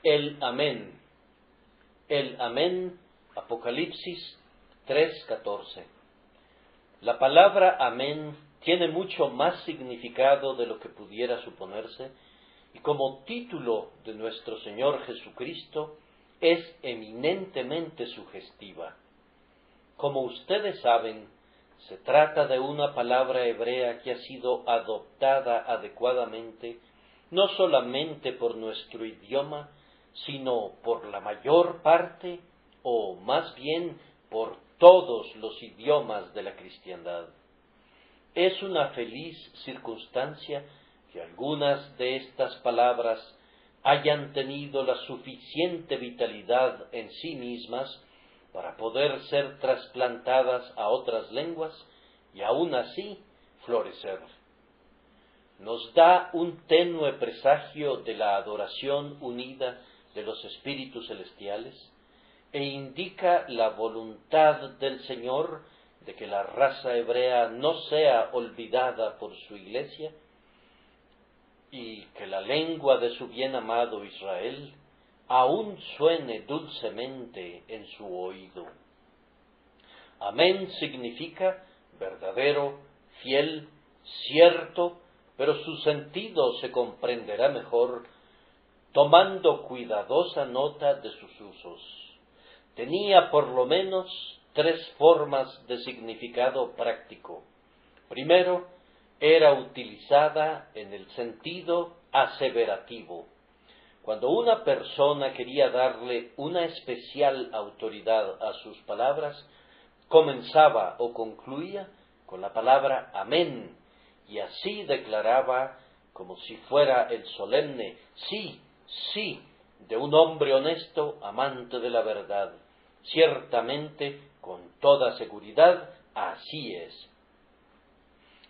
El amén. El amén, Apocalipsis 3:14. La palabra amén tiene mucho más significado de lo que pudiera suponerse, y como título de nuestro Señor Jesucristo es eminentemente sugestiva. Como ustedes saben, se trata de una palabra hebrea que ha sido adoptada adecuadamente no solamente por nuestro idioma, sino por la mayor parte, o más bien por todos los idiomas de la cristiandad. Es una feliz circunstancia que algunas de estas palabras hayan tenido la suficiente vitalidad en sí mismas para poder ser trasplantadas a otras lenguas y aún así florecer. Nos da un tenue presagio de la adoración unida de los espíritus celestiales e indica la voluntad del Señor de que la raza hebrea no sea olvidada por su iglesia y que la lengua de su bien amado Israel aún suene dulcemente en su oído. Amén significa verdadero, fiel, cierto, pero su sentido se comprenderá mejor tomando cuidadosa nota de sus usos. Tenía por lo menos 3 formas de significado práctico. Primero, era utilizada en el sentido aseverativo. Cuando una persona quería darle una especial autoridad a sus palabras, comenzaba o concluía con la palabra amén, y así declaraba, como si fuera el solemne sí, sí, de un hombre honesto, amante de la verdad. Ciertamente, con toda seguridad, así es.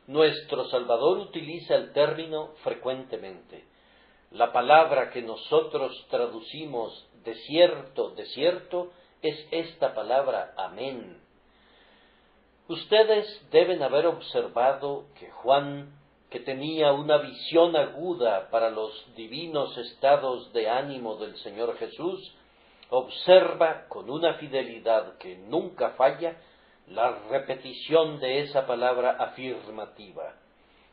Nuestro Salvador utiliza el término frecuentemente. La palabra que nosotros traducimos desierto, es esta palabra amén. Ustedes deben haber observado que Juan, que tenía una visión aguda para los divinos estados de ánimo del Señor Jesús, observa con una fidelidad que nunca falla la repetición de esa palabra afirmativa.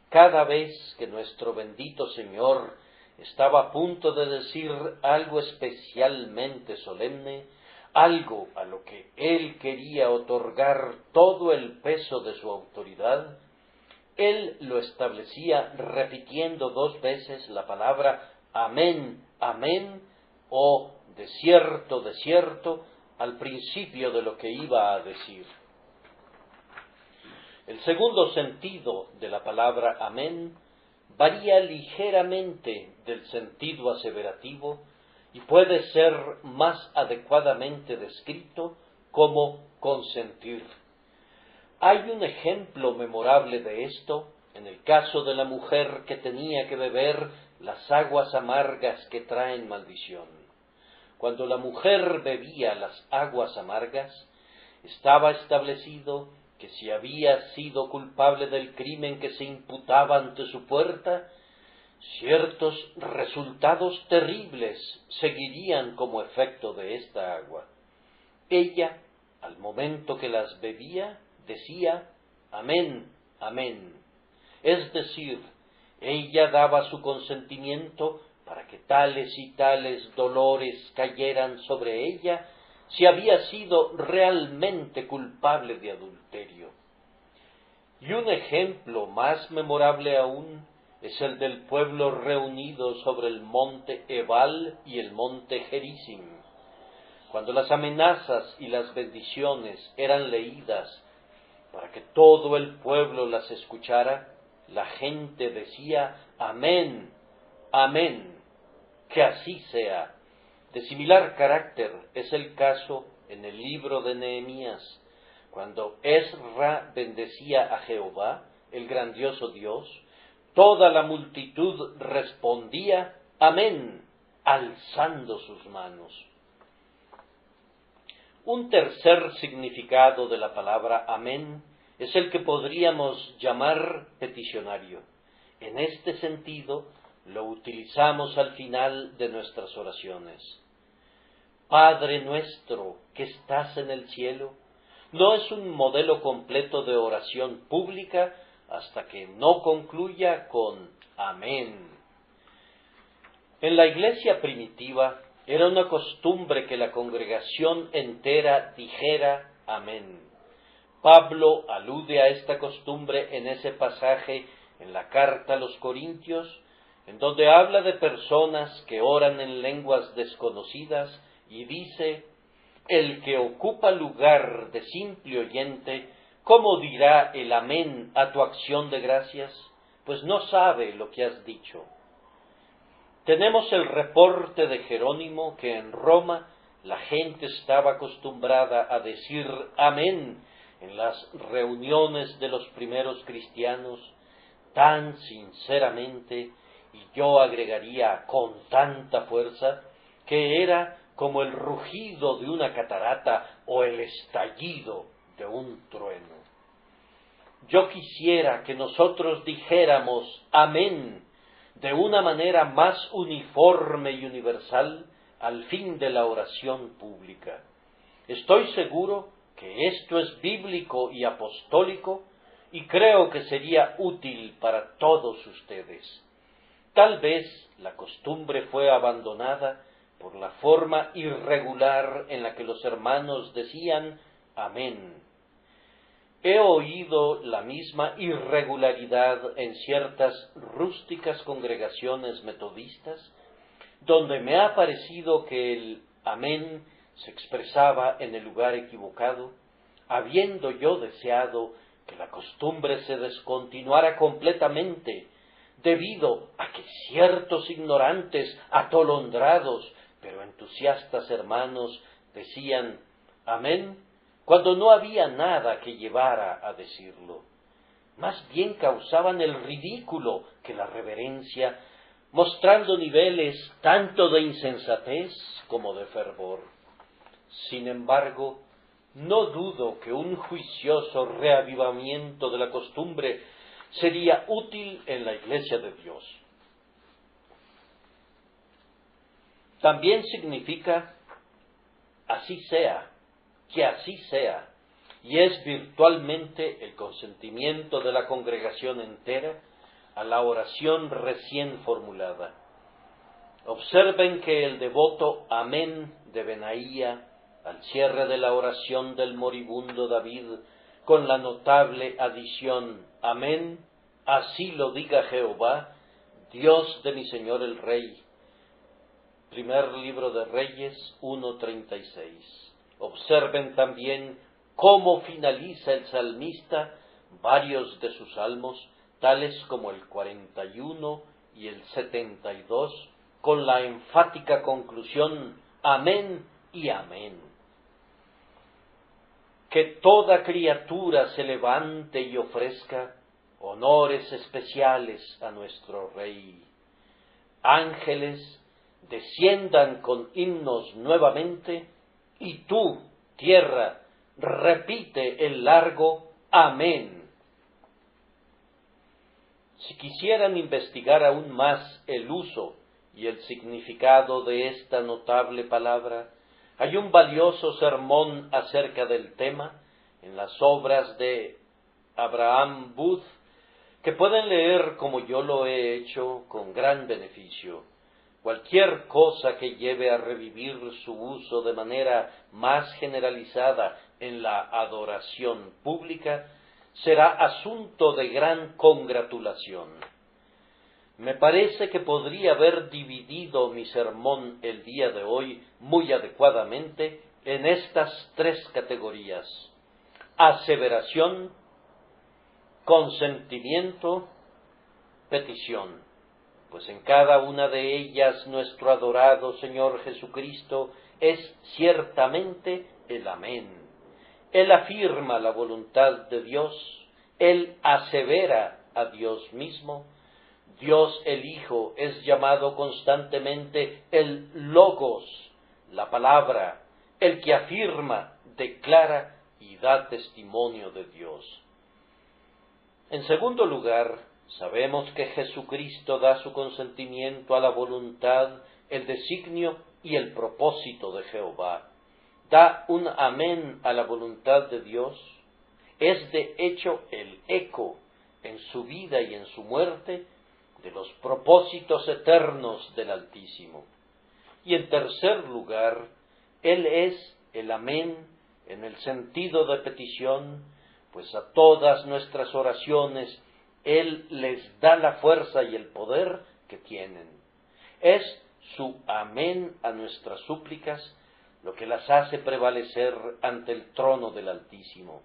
Cada vez que nuestro bendito Señor estaba a punto de decir algo especialmente solemne, algo a lo que Él quería otorgar todo el peso de su autoridad, Él lo establecía repitiendo 2 veces la palabra amén, amén, o desierto, al principio de lo que iba a decir. El segundo sentido de la palabra amén varía ligeramente del sentido aseverativo y puede ser más adecuadamente descrito como consentir. Hay un ejemplo memorable de esto en el caso de la mujer que tenía que beber las aguas amargas que traen maldición. Cuando la mujer bebía las aguas amargas, estaba establecido que si había sido culpable del crimen que se imputaba ante su puerta, ciertos resultados terribles seguirían como efecto de esta agua. Ella, al momento que las bebía, decía amén, amén. Es decir, ella daba su consentimiento para que tales y tales dolores cayeran sobre ella si había sido realmente culpable de adulterio. Y un ejemplo más memorable aún es el del pueblo reunido sobre el monte Ebal y el monte Gerizim. Cuando las amenazas y las bendiciones eran leídas para que todo el pueblo las escuchara, la gente decía amén, amén, que así sea. De similar carácter es el caso en el libro de Nehemías, cuando Ezra bendecía a Jehová, el grandioso Dios, toda la multitud respondía amén, alzando sus manos. Un tercer significado de la palabra amén es el que podríamos llamar peticionario. En este sentido, lo utilizamos al final de nuestras oraciones. Padre nuestro que estás en el cielo, no es un modelo completo de oración pública hasta que no concluya con amén. En la iglesia primitiva era una costumbre que la congregación entera dijera amén. Pablo alude a esta costumbre en ese pasaje en la carta a los Corintios, en donde habla de personas que oran en lenguas desconocidas y dice: el que ocupa lugar de simple oyente, ¿cómo dirá el amén a tu acción de gracias? Pues no sabe lo que has dicho. Tenemos el reporte de Jerónimo que en Roma la gente estaba acostumbrada a decir amén en las reuniones de los primeros cristianos, tan sinceramente, y yo agregaría con tanta fuerza, que era como el rugido de una catarata o el estallido de un trueno. Yo quisiera que nosotros dijéramos amén de una manera más uniforme y universal al fin de la oración pública. Estoy seguro que esto es bíblico y apostólico y creo que sería útil para todos ustedes. Tal vez la costumbre fue abandonada por la forma irregular en la que los hermanos decían amén. He oído la misma irregularidad en ciertas rústicas congregaciones metodistas, donde me ha parecido que el amén se expresaba en el lugar equivocado, habiendo yo deseado que la costumbre se descontinuara completamente, debido a que ciertos ignorantes, atolondrados, pero entusiastas hermanos decían amén cuando no había nada que llevara a decirlo. Más bien causaban el ridículo que la reverencia, mostrando niveles tanto de insensatez como de fervor. Sin embargo, no dudo que un juicioso reavivamiento de la costumbre sería útil en la Iglesia de Dios. También significa así sea, que así sea, y es virtualmente el consentimiento de la congregación entera a la oración recién formulada. Observen que el devoto amén de Benaía, al cierre de la oración del moribundo David, con la notable adición amén, así lo diga Jehová, Dios de mi Señor el Rey. Primer libro de Reyes 1:36. Observen también cómo finaliza el salmista varios de sus salmos, tales como el 41 y el 72, con la enfática conclusión amén y amén. Que toda criatura se levante y ofrezca honores especiales a nuestro Rey. Ángeles desciendan con himnos nuevamente, y tú, tierra, repite el largo amén. Si quisieran investigar aún más el uso y el significado de esta notable palabra, hay un valioso sermón acerca del tema en las obras de Abraham Booth, que pueden leer como yo lo he hecho con gran beneficio. Cualquier cosa que lleve a revivir su uso de manera más generalizada en la adoración pública será asunto de gran congratulación. Me parece que podría haber dividido mi sermón el día de hoy muy adecuadamente en estas tres categorías: aseveración, consentimiento, petición. Pues en cada una de ellas nuestro adorado Señor Jesucristo es ciertamente el amén. Él afirma la voluntad de Dios, Él asevera a Dios mismo. Dios el Hijo es llamado constantemente el Logos, la palabra, el que afirma, declara y da testimonio de Dios. En segundo lugar, Sabemos que Jesucristo da su consentimiento a la voluntad, el designio y el propósito de Jehová. Da un amén a la voluntad de Dios. Es de hecho el eco en su vida y en su muerte de los propósitos eternos del Altísimo. Y en tercer lugar, Él es el amén en el sentido de petición, pues a todas nuestras oraciones Él les da la fuerza y el poder que tienen. Es su amén a nuestras súplicas lo que las hace prevalecer ante el trono del Altísimo.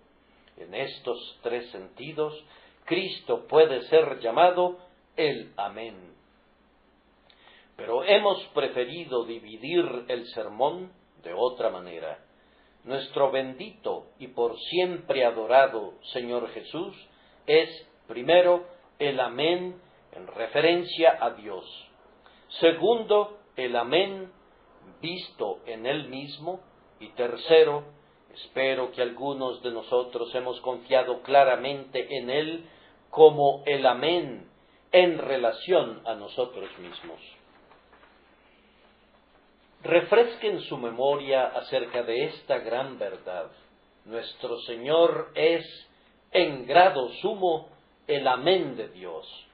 En estos tres sentidos, Cristo puede ser llamado el amén. Pero hemos preferido dividir el sermón de otra manera. Nuestro bendito y por siempre adorado Señor Jesús es, primero, el amén en referencia a Dios. Segundo, el amén visto en Él mismo. Y tercero, espero que algunos de nosotros hemos confiado claramente en Él como el amén en relación a nosotros mismos. Refresquen su memoria acerca de esta gran verdad. Nuestro Señor es, en grado sumo, el amén de Dios.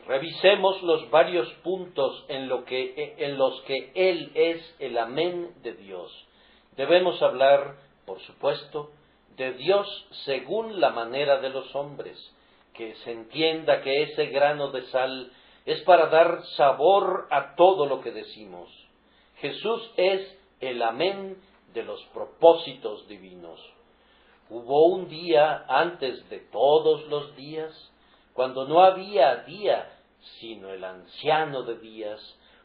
Revisemos los varios puntos en los que Él es el amén de Dios. Debemos hablar, por supuesto, de Dios según la manera de los hombres, que se entienda que ese grano de sal es para dar sabor a todo lo que decimos. Jesús es el amén de los propósitos divinos. Hubo un día antes de todos los días, cuando no había día, sino el anciano de días,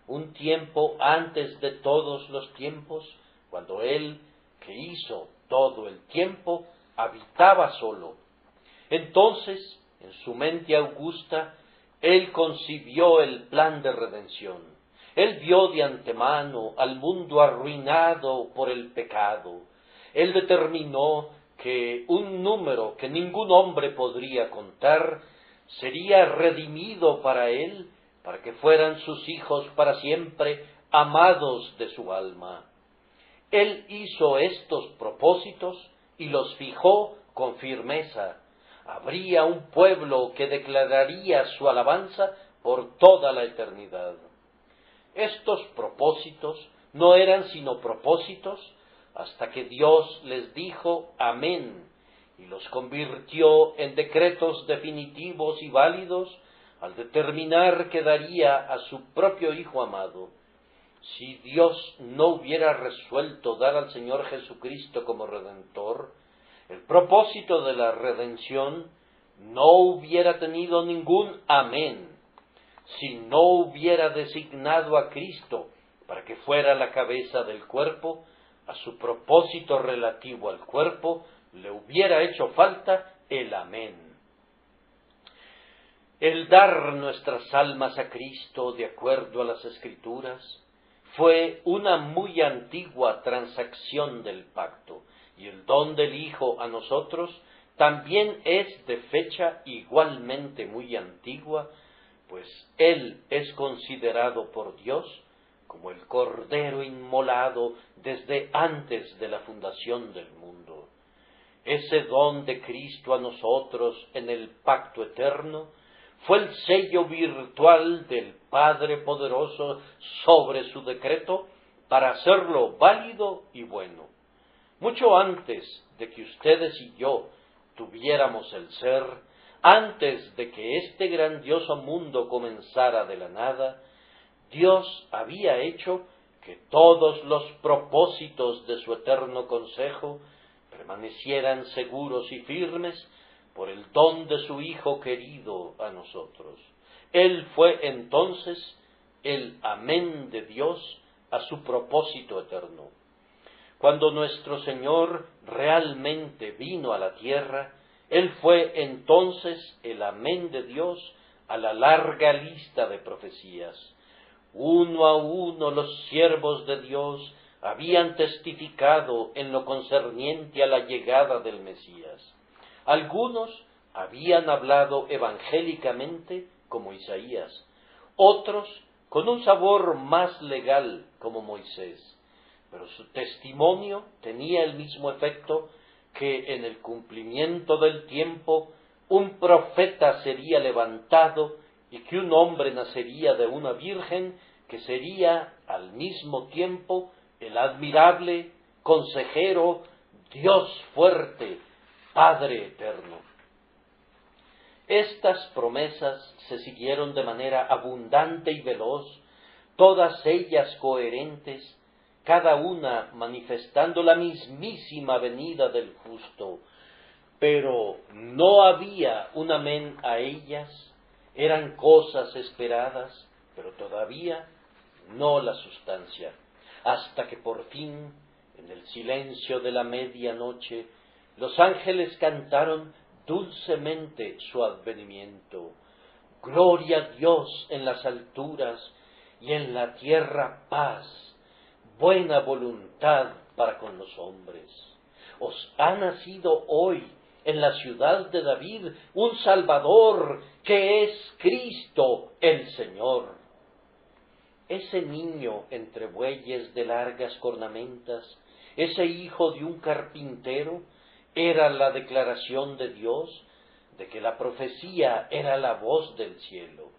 un tiempo antes de todos los tiempos, cuando Él, que hizo todo el tiempo, habitaba solo. Entonces, en su mente augusta, Él concibió el plan de redención. Él vio de antemano al mundo arruinado por el pecado. Él determinó que un número que ningún hombre podría contar sería redimido para Él, para que fueran sus hijos para siempre, amados de su alma. Él hizo estos propósitos y los fijó con firmeza. Habría un pueblo que declararía su alabanza por toda la eternidad. Estos propósitos no eran sino propósitos hasta que Dios les dijo amén y los convirtió en decretos definitivos y válidos al determinar que daría a su propio Hijo amado. Si Dios no hubiera resuelto dar al Señor Jesucristo como Redentor, el propósito de la redención no hubiera tenido ningún amén. Si no hubiera designado a Cristo para que fuera la cabeza del cuerpo, a su propósito relativo al cuerpo le hubiera hecho falta el amén. El dar nuestras almas a Cristo de acuerdo a las Escrituras fue una muy antigua transacción del pacto, y el don del Hijo a nosotros también es de fecha igualmente muy antigua, pues Él es considerado por Dios como el Cordero inmolado desde antes de la fundación del mundo. Ese don de Cristo a nosotros en el pacto eterno fue el sello virtual del Padre poderoso sobre su decreto para hacerlo válido y bueno. Mucho antes de que ustedes y yo tuviéramos el ser, antes de que este grandioso mundo comenzara de la nada, Dios había hecho que todos los propósitos de su eterno consejo permanecieran seguros y firmes por el don de su Hijo querido a nosotros. Él fue entonces el amén de Dios a su propósito eterno. Cuando nuestro Señor realmente vino a la tierra, Él fue entonces el amén de Dios a la larga lista de profecías. Uno a uno los siervos de Dios habían testificado en lo concerniente a la llegada del Mesías. Algunos habían hablado evangélicamente como Isaías, otros con un sabor más legal como Moisés, pero su testimonio tenía el mismo efecto que en el cumplimiento del tiempo un profeta sería levantado y que un hombre nacería de una virgen que sería al mismo tiempo el admirable consejero, Dios fuerte, Padre eterno. Estas promesas se siguieron de manera abundante y veloz, todas ellas coherentes, cada una manifestando la mismísima venida del justo, pero no había un amén a ellas, eran cosas esperadas, pero todavía no la sustancia, hasta que por fin, en el silencio de la medianoche, los ángeles cantaron dulcemente su advenimiento. Gloria a Dios en las alturas y en la tierra paz, buena voluntad para con los hombres. Os ha nacido hoy en la ciudad de David un Salvador que es Cristo el Señor. Ese niño entre bueyes de largas cornamentas, ese hijo de un carpintero, era la declaración de Dios de que la profecía era la voz del cielo.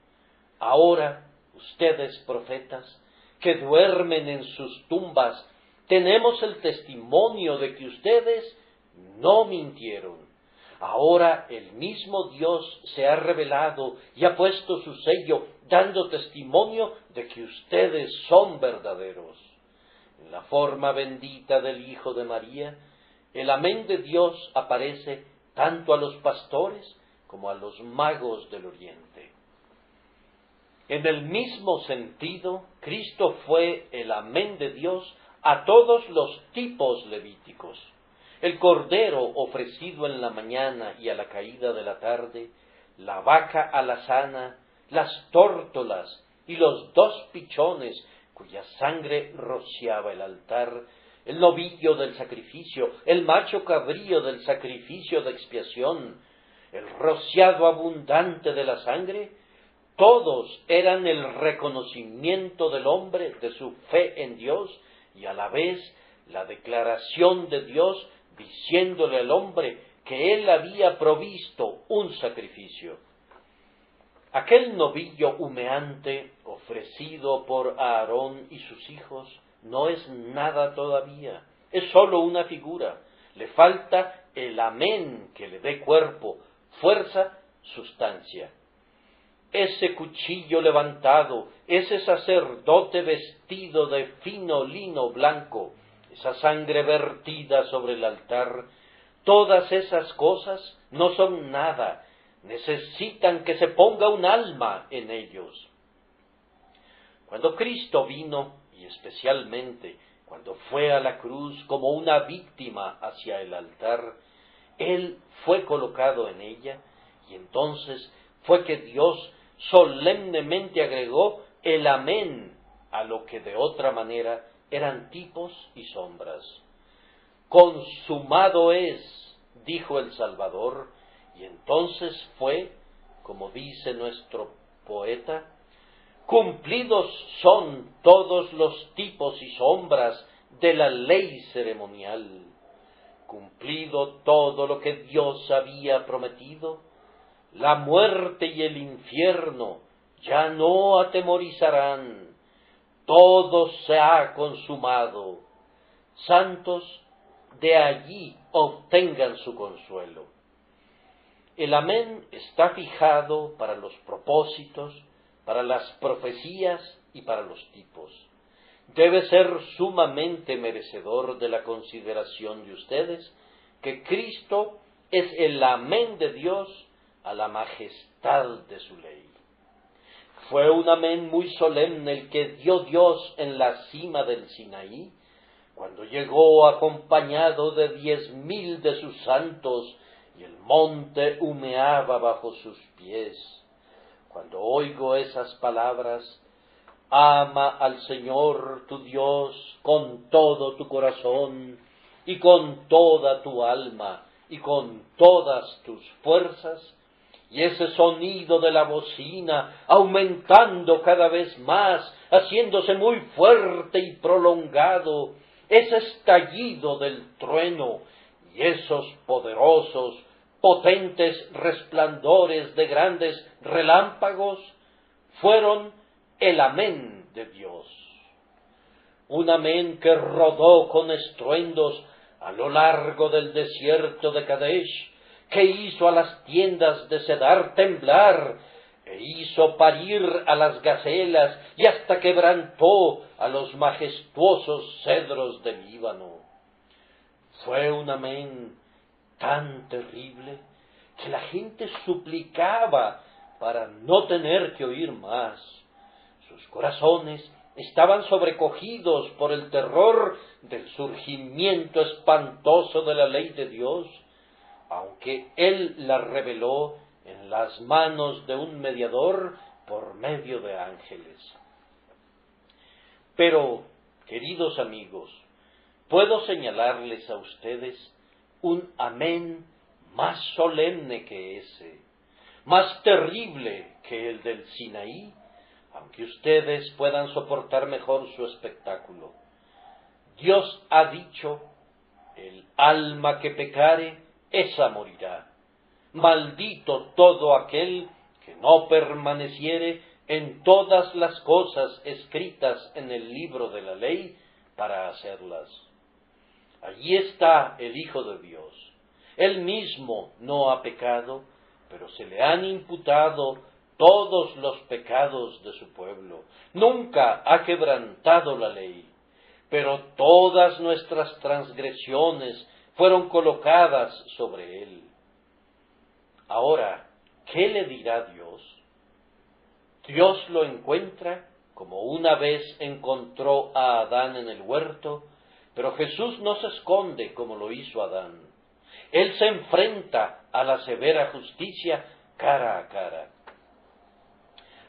Ahora, ustedes profetas, que duermen en sus tumbas, tenemos el testimonio de que ustedes no mintieron. Ahora el mismo Dios se ha revelado y ha puesto su sello, dando testimonio de que ustedes son verdaderos. En la forma bendita del Hijo de María, el amén de Dios aparece tanto a los pastores como a los magos del Oriente. En el mismo sentido, Cristo fue el amén de Dios a todos los tipos levíticos. El cordero ofrecido en la mañana y a la caída de la tarde, la vaca alazana, las tórtolas y los 2 pichones cuya sangre rociaba el altar, el novillo del sacrificio, el macho cabrío del sacrificio de expiación, el rociado abundante de la sangre, todos eran el reconocimiento del hombre de su fe en Dios y a la vez la declaración de Dios diciéndole al hombre que él había provisto un sacrificio. Aquel novillo humeante ofrecido por Aarón y sus hijos no es nada todavía, es sólo una figura. Le falta el amén que le dé cuerpo, fuerza, sustancia. Ese cuchillo levantado, ese sacerdote vestido de fino lino blanco, esa sangre vertida sobre el altar, todas esas cosas no son nada, necesitan que se ponga un alma en ellos. Cuando Cristo vino, y especialmente cuando fue a la cruz como una víctima hacia el altar, Él fue colocado en ella, y entonces fue que Dios solemnemente agregó el amén a lo que de otra manera eran tipos y sombras. Consumado es, dijo el Salvador, y entonces fue, como dice nuestro poeta, cumplidos son todos los tipos y sombras de la ley ceremonial, cumplido todo lo que Dios había prometido, la muerte y el infierno ya no atemorizarán, todo se ha consumado. Santos, de allí obtengan su consuelo. El amén está fijado para los propósitos, para las profecías y para los tipos. Debe ser sumamente merecedor de la consideración de ustedes que Cristo es el amén de Dios a la majestad de su ley. Fue un amén muy solemne el que dio Dios en la cima del Sinaí, cuando llegó acompañado de 10,000 de sus santos y el monte humeaba bajo sus pies. Cuando oigo esas palabras, ama al Señor tu Dios con todo tu corazón y con toda tu alma y con todas tus fuerzas, y ese sonido de la bocina aumentando cada vez más, haciéndose muy fuerte y prolongado, ese estallido del trueno y esos poderosos, potentes resplandores de grandes relámpagos, fueron el amén de Dios. Un amén que rodó con estruendos a lo largo del desierto de Kadesh, que hizo a las tiendas de Cedar temblar, e hizo parir a las gacelas, y hasta quebrantó a los majestuosos cedros del Líbano. Fue un amén tan terrible que la gente suplicaba para no tener que oír más. Sus corazones estaban sobrecogidos por el terror del surgimiento espantoso de la ley de Dios, aunque Él la reveló en las manos de un mediador por medio de ángeles. Pero, queridos amigos, puedo señalarles a ustedes un amén más solemne que ese, más terrible que el del Sinaí, aunque ustedes puedan soportar mejor su espectáculo. Dios ha dicho: el alma que pecare, esa morirá. Maldito todo aquel que no permaneciere en todas las cosas escritas en el libro de la ley para hacerlas. Allí está el Hijo de Dios. Él mismo no ha pecado, pero se le han imputado todos los pecados de su pueblo. Nunca ha quebrantado la ley, pero todas nuestras transgresiones fueron colocadas sobre él. Ahora, ¿qué le dirá Dios? Dios lo encuentra como una vez encontró a Adán en el huerto, pero Jesús no se esconde como lo hizo Adán. Él se enfrenta a la severa justicia cara a cara.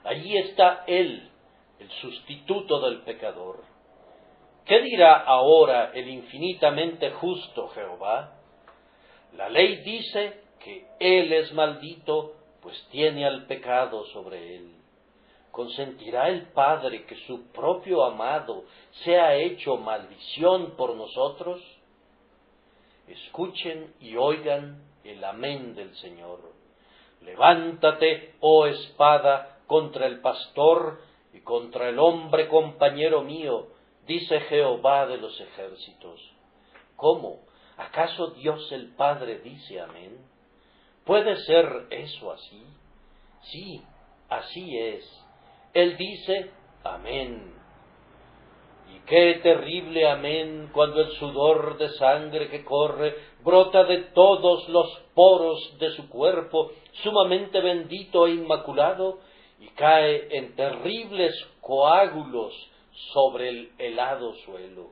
Allí está Él, el sustituto del pecador. ¿Qué dirá ahora el infinitamente justo Jehová? La ley dice que Él es maldito, pues tiene al pecado sobre Él. ¿Consentirá el Padre que su propio amado sea hecho maldición por nosotros? Escuchen y oigan el amén del Señor. Levántate, oh espada, contra el pastor y contra el hombre compañero mío, dice Jehová de los ejércitos. ¿Cómo? ¿Acaso Dios el Padre dice amén? ¿Puede ser eso así? Sí, así es. Él dice amén. Y qué terrible amén cuando el sudor de sangre que corre brota de todos los poros de su cuerpo, sumamente bendito e inmaculado, y cae en terribles coágulos sobre el helado suelo.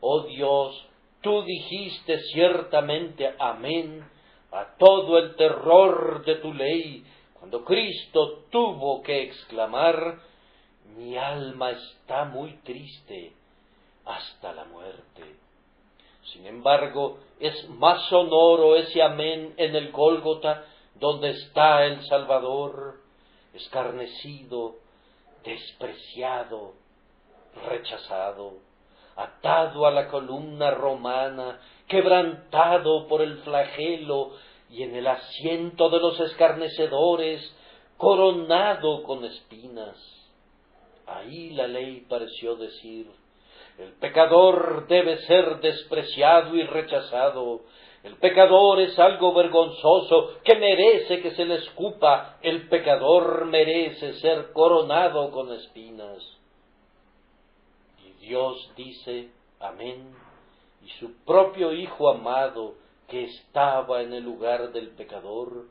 Oh Dios, tú dijiste ciertamente amén a todo el terror de tu ley, cuando Cristo tuvo que exclamar: mi alma está muy triste hasta la muerte. Sin embargo, es más sonoro ese amén en el Gólgota, donde está el Salvador, escarnecido, despreciado, rechazado, atado a la columna romana, quebrantado por el flagelo, y en el asiento de los escarnecedores, coronado con espinas. Ahí la ley pareció decir: el pecador debe ser despreciado y rechazado, el pecador es algo vergonzoso que merece que se le escupa, el pecador merece ser coronado con espinas. Y Dios dice amén, y su propio Hijo amado, que estaba en el lugar del pecador,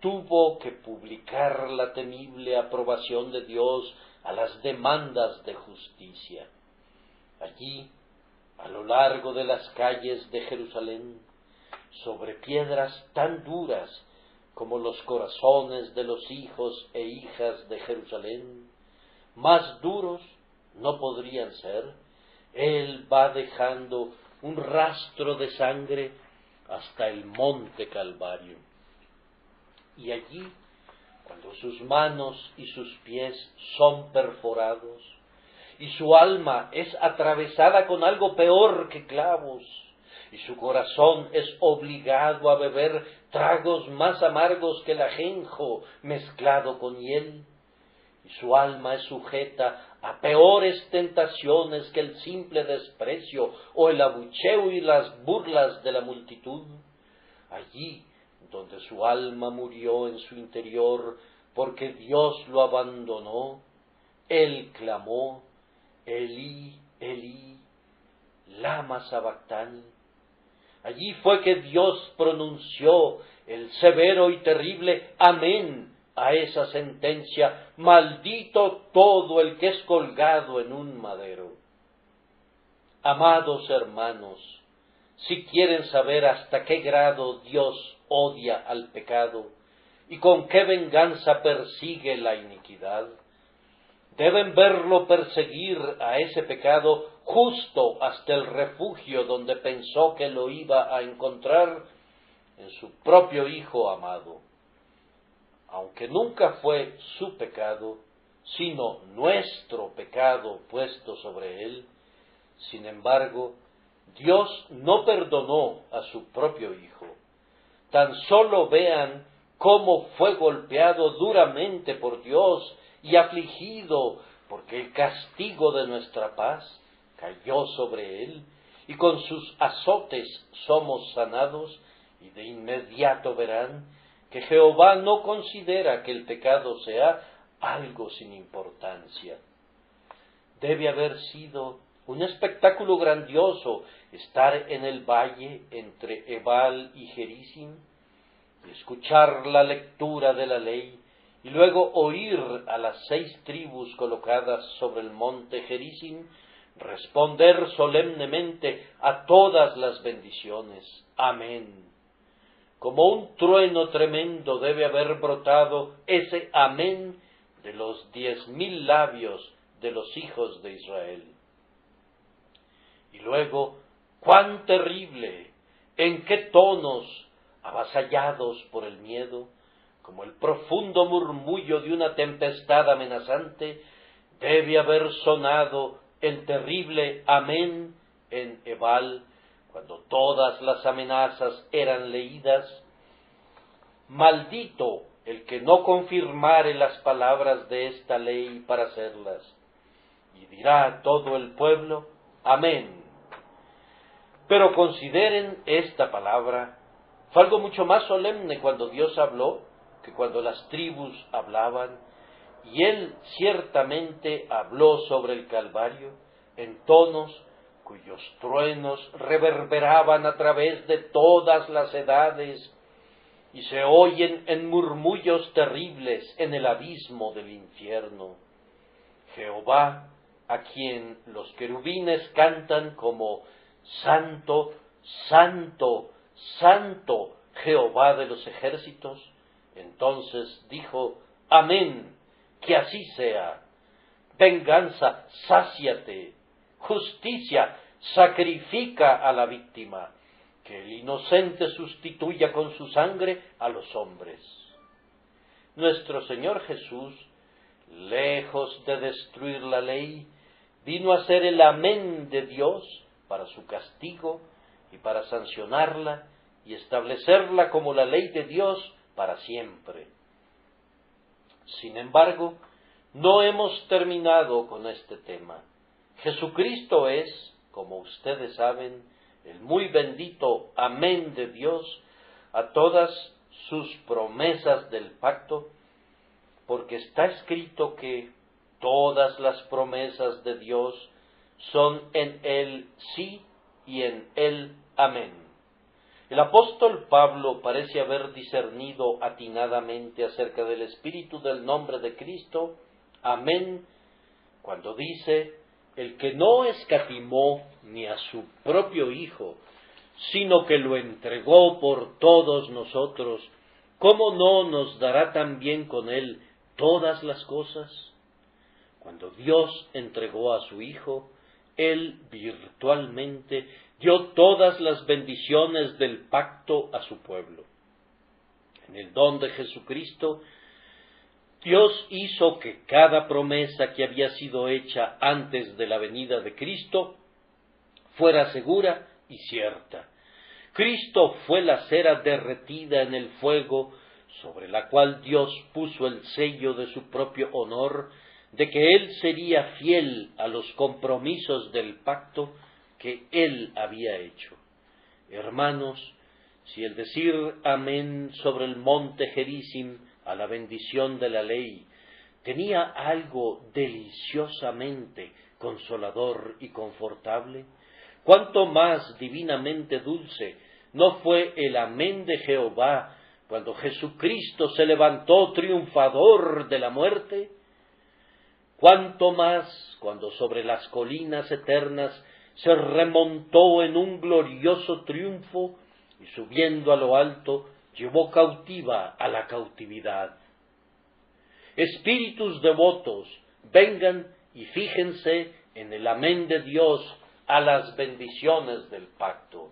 tuvo que publicar la temible aprobación de Dios a las demandas de justicia. Allí, a lo largo de las calles de Jerusalén, sobre piedras tan duras como los corazones de los hijos e hijas de Jerusalén, más duros no podrían ser, Él va dejando un rastro de sangre hasta el monte Calvario. Y allí, cuando sus manos y sus pies son perforados, y su alma es atravesada con algo peor que clavos, y su corazón es obligado a beber tragos más amargos que el ajenjo mezclado con hiel, y su alma es sujeta a peores tentaciones que el simple desprecio o el abucheo y las burlas de la multitud. Allí donde su alma murió en su interior porque Dios lo abandonó, él clamó: Elí, Elí, lama sabactani. Allí fue que Dios pronunció el severo y terrible amén a esa sentencia: maldito todo el que es colgado en un madero. Amados hermanos, si quieren saber hasta qué grado Dios odia al pecado y con qué venganza persigue la iniquidad, deben verlo perseguir a ese pecado justo hasta el refugio donde pensó que lo iba a encontrar, en su propio Hijo amado. Aunque nunca fue su pecado, sino nuestro pecado puesto sobre él, sin embargo, Dios no perdonó a su propio Hijo. Tan solo vean cómo fue golpeado duramente por Dios y afligido, porque el castigo de nuestra paz cayó sobre él, y con sus azotes somos sanados, y de inmediato verán que Jehová no considera que el pecado sea algo sin importancia. Debe haber sido un espectáculo grandioso estar en el valle entre Ebal y Gerizim, y escuchar la lectura de la ley, y luego oír a las 6 tribus colocadas sobre el monte Gerizim responder solemnemente a todas las bendiciones: amén. Como un trueno tremendo debe haber brotado ese amén de los 10,000 labios de los hijos de Israel. Y luego, cuán terrible, en qué tonos, avasallados por el miedo, como el profundo murmullo de una tempestad amenazante, debe haber sonado el terrible amén en Ebal, cuando todas las amenazas eran leídas: maldito el que no confirmare las palabras de esta ley para hacerlas. Y dirá todo el pueblo: amén. Pero consideren esta palabra, fue algo mucho más solemne cuando Dios habló que cuando las tribus hablaban, y Él ciertamente habló sobre el Calvario en tonos cuyos truenos reverberaban a través de todas las edades y se oyen en murmullos terribles en el abismo del infierno. Jehová, a quien los querubines cantan como Santo, Santo, Santo, Jehová de los ejércitos, entonces dijo: amén, que así sea. Venganza, sáciate. Justicia, sacrifica a la víctima. Que el inocente sustituya con su sangre a los hombres. Nuestro Señor Jesús, lejos de destruir la ley, vino a ser el amén de Dios para su castigo y para sancionarla y establecerla como la ley de Dios para siempre. Sin embargo, no hemos terminado con este tema. Jesucristo es, como ustedes saben, el muy bendito amén de Dios a todas sus promesas del pacto, porque está escrito que todas las promesas de Dios son en Él sí y en Él amén. El apóstol Pablo parece haber discernido atinadamente acerca del espíritu del nombre de Cristo, amén, cuando dice: el que no escatimó ni a su propio Hijo, sino que lo entregó por todos nosotros, ¿cómo no nos dará también con Él todas las cosas? Cuando Dios entregó a su Hijo, Él virtualmente dio todas las bendiciones del pacto a su pueblo. En el don de Jesucristo, Dios hizo que cada promesa que había sido hecha antes de la venida de Cristo fuera segura y cierta. Cristo fue la cera derretida en el fuego sobre la cual Dios puso el sello de su propio honor, de que Él sería fiel a los compromisos del pacto que Él había hecho. Hermanos, si el decir amén sobre el monte Gerizim a la bendición de la ley tenía algo deliciosamente consolador y confortable, cuánto más divinamente dulce no fue el amén de Jehová cuando Jesucristo se levantó triunfador de la muerte. Cuánto más cuando sobre las colinas eternas se remontó en un glorioso triunfo y subiendo a lo alto llevó cautiva a la cautividad. Espíritus devotos, vengan y fíjense en el amén de Dios a las bendiciones del pacto.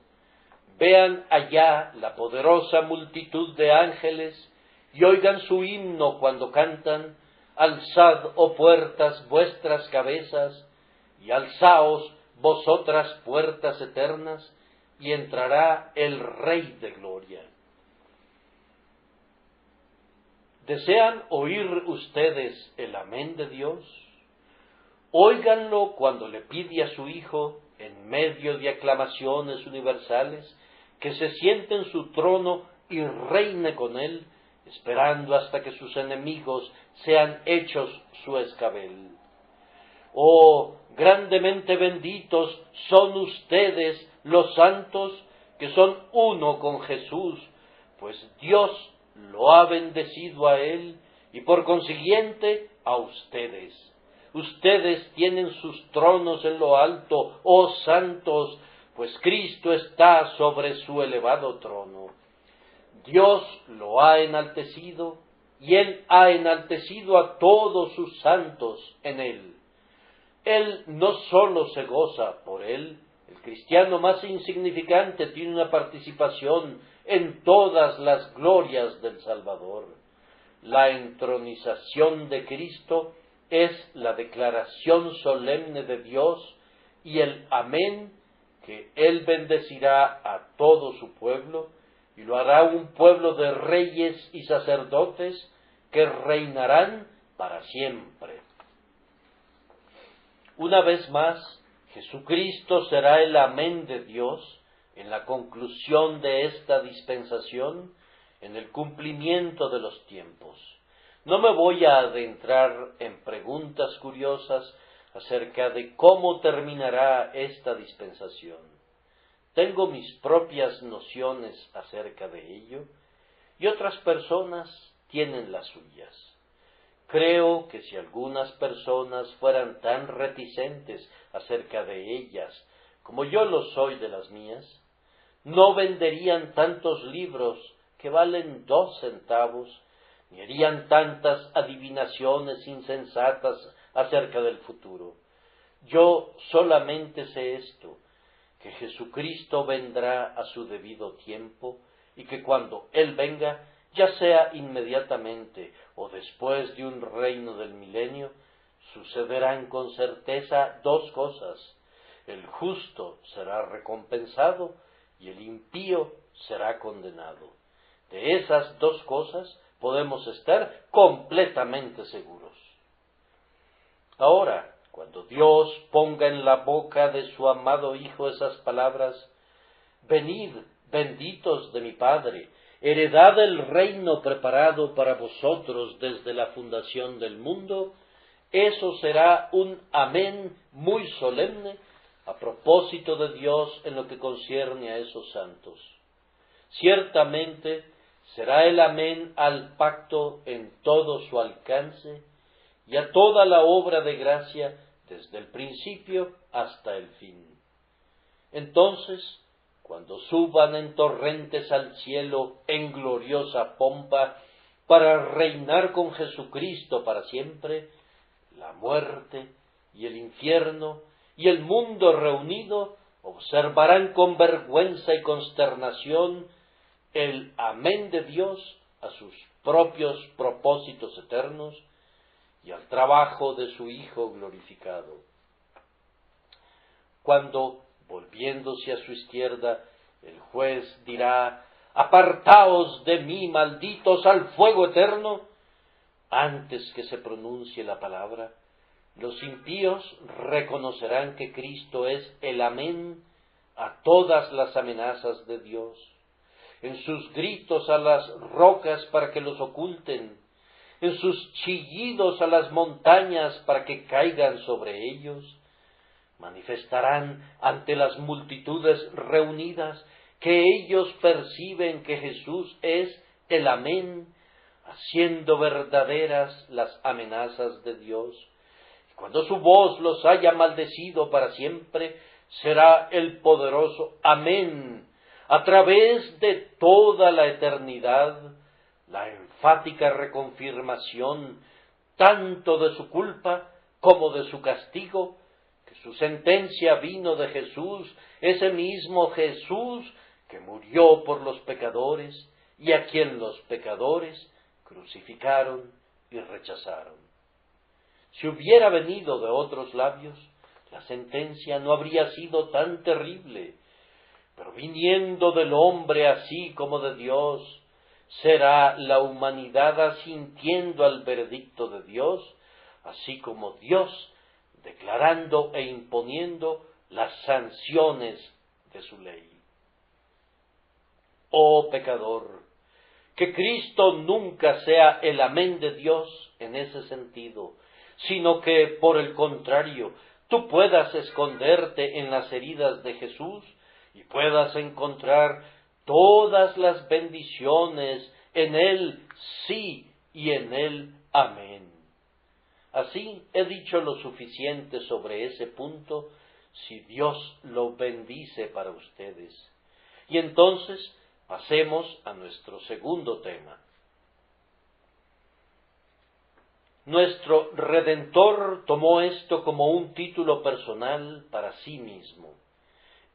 Vean allá la poderosa multitud de ángeles y oigan su himno cuando cantan: alzad, oh puertas, vuestras cabezas, y alzaos vosotras puertas eternas, y entrará el Rey de gloria. ¿Desean oír ustedes el amén de Dios? Óiganlo cuando le pide a su Hijo, en medio de aclamaciones universales, que se siente en su trono y reine con Él, esperando hasta que sus enemigos sean hechos su escabel. Oh, grandemente benditos son ustedes los santos, que son uno con Jesús, pues Dios lo ha bendecido a Él y por consiguiente a ustedes. Ustedes tienen sus tronos en lo alto, oh santos, pues Cristo está sobre su elevado trono. Dios lo ha enaltecido, y Él ha enaltecido a todos sus santos en Él. Él no sólo se goza por Él, el cristiano más insignificante tiene una participación en todas las glorias del Salvador. La entronización de Cristo es la declaración solemne de Dios y el amén que Él bendecirá a todo su pueblo y lo hará un pueblo de reyes y sacerdotes que reinarán para siempre. Una vez más, Jesucristo será el amén de Dios en la conclusión de esta dispensación, en el cumplimiento de los tiempos. No me voy a adentrar en preguntas curiosas acerca de cómo terminará esta dispensación. Tengo mis propias nociones acerca de ello, y otras personas tienen las suyas. Creo que si algunas personas fueran tan reticentes acerca de ellas como yo lo soy de las mías, no venderían tantos libros que valen 2 centavos, ni harían tantas adivinaciones insensatas acerca del futuro. Yo solamente sé esto, que Jesucristo vendrá a su debido tiempo, y que cuando Él venga, ya sea inmediatamente o después de un reino del milenio, sucederán con certeza 2 cosas. El justo será recompensado y el impío será condenado. De esas 2 cosas podemos estar completamente seguros. Ahora, cuando Dios ponga en la boca de su amado Hijo esas palabras: venid, benditos de mi Padre, heredad el reino preparado para vosotros desde la fundación del mundo, eso será un amén muy solemne a propósito de Dios en lo que concierne a esos santos. Ciertamente será el amén al pacto en todo su alcance y a toda la obra de gracia desde el principio hasta el fin. Entonces, cuando suban en torrentes al cielo en gloriosa pompa para reinar con Jesucristo para siempre, la muerte y el infierno y el mundo reunido observarán con vergüenza y consternación el amén de Dios a sus propios propósitos eternos y al trabajo de su Hijo glorificado. Cuando, volviéndose a su izquierda, el juez dirá: «Apartaos de mí, malditos, al fuego eterno», antes que se pronuncie la palabra, los impíos reconocerán que Cristo es el amén a todas las amenazas de Dios. En sus gritos a las rocas para que los oculten, en sus chillidos a las montañas para que caigan sobre ellos, manifestarán ante las multitudes reunidas que ellos perciben que Jesús es el amén, haciendo verdaderas las amenazas de Dios. Y cuando su voz los haya maldecido para siempre, será el poderoso amén a través de toda la eternidad, la enfática reconfirmación tanto de su culpa como de su castigo, que su sentencia vino de Jesús, ese mismo Jesús que murió por los pecadores y a quien los pecadores crucificaron y rechazaron. Si hubiera venido de otros labios, la sentencia no habría sido tan terrible, pero viniendo del hombre así como de Dios, será la humanidad asintiendo al veredicto de Dios, así como Dios declarando e imponiendo las sanciones de su ley. Oh pecador, que Cristo nunca sea el amén de Dios en ese sentido, sino que, por el contrario, tú puedas esconderte en las heridas de Jesús y puedas encontrar todas las bendiciones en Él sí y en Él amén. Así he dicho lo suficiente sobre ese punto, si Dios lo bendice para ustedes. Y entonces pasemos a nuestro segundo tema. Nuestro Redentor tomó esto como un título personal para sí mismo.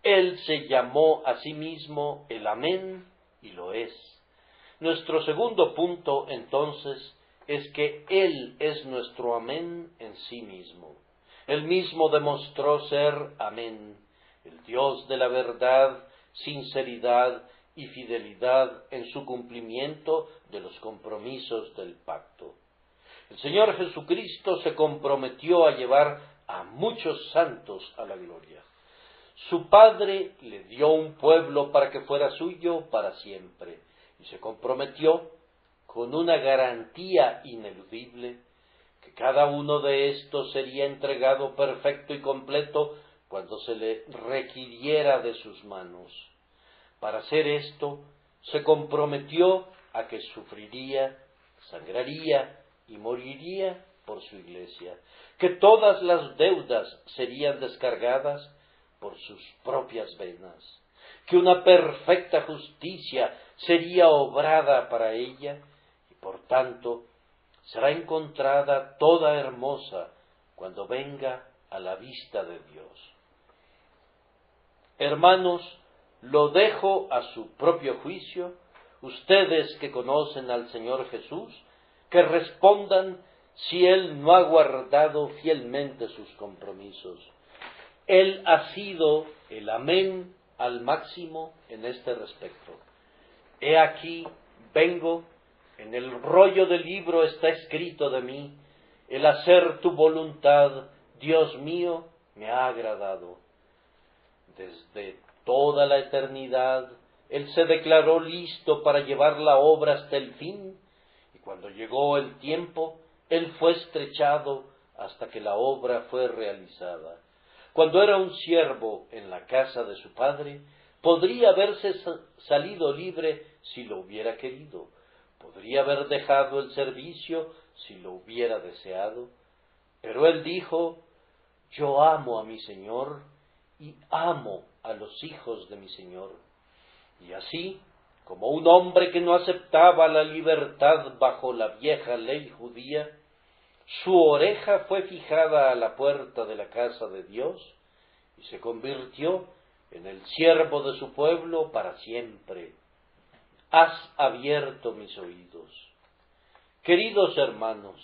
Él se llamó a sí mismo el Amén y lo es. Nuestro segundo punto, entonces, es que Él es nuestro Amén en sí mismo. Él mismo demostró ser Amén, el Dios de la verdad, sinceridad y fidelidad en su cumplimiento de los compromisos del pacto. El Señor Jesucristo se comprometió a llevar a muchos santos a la gloria. Su Padre le dio un pueblo para que fuera suyo para siempre, y se comprometió con una garantía ineludible que cada uno de estos sería entregado perfecto y completo cuando se le requiriera de sus manos. Para hacer esto, se comprometió a que sufriría, sangraría y moriría por su iglesia, que todas las deudas serían descargadas por sus propias venas, que una perfecta justicia sería obrada para ella y por tanto será encontrada toda hermosa cuando venga a la vista de Dios. Hermanos, lo dejo a su propio juicio, ustedes que conocen al Señor Jesús, que respondan si Él no ha guardado fielmente sus compromisos. Él ha sido el amén al máximo en este respecto. He aquí, vengo, en el rollo del libro está escrito de mí, el hacer tu voluntad, Dios mío, me ha agradado. Desde toda la eternidad, Él se declaró listo para llevar la obra hasta el fin, y cuando llegó el tiempo, Él fue estrechado hasta que la obra fue realizada. Cuando era un siervo en la casa de su padre, podría haberse salido libre si lo hubiera querido, podría haber dejado el servicio si lo hubiera deseado, pero él dijo: yo amo a mi Señor y amo a los hijos de mi Señor. Y así, como un hombre que no aceptaba la libertad bajo la vieja ley judía, su oreja fue fijada a la puerta de la casa de Dios, y se convirtió en el siervo de su pueblo para siempre. Has abierto mis oídos. Queridos hermanos,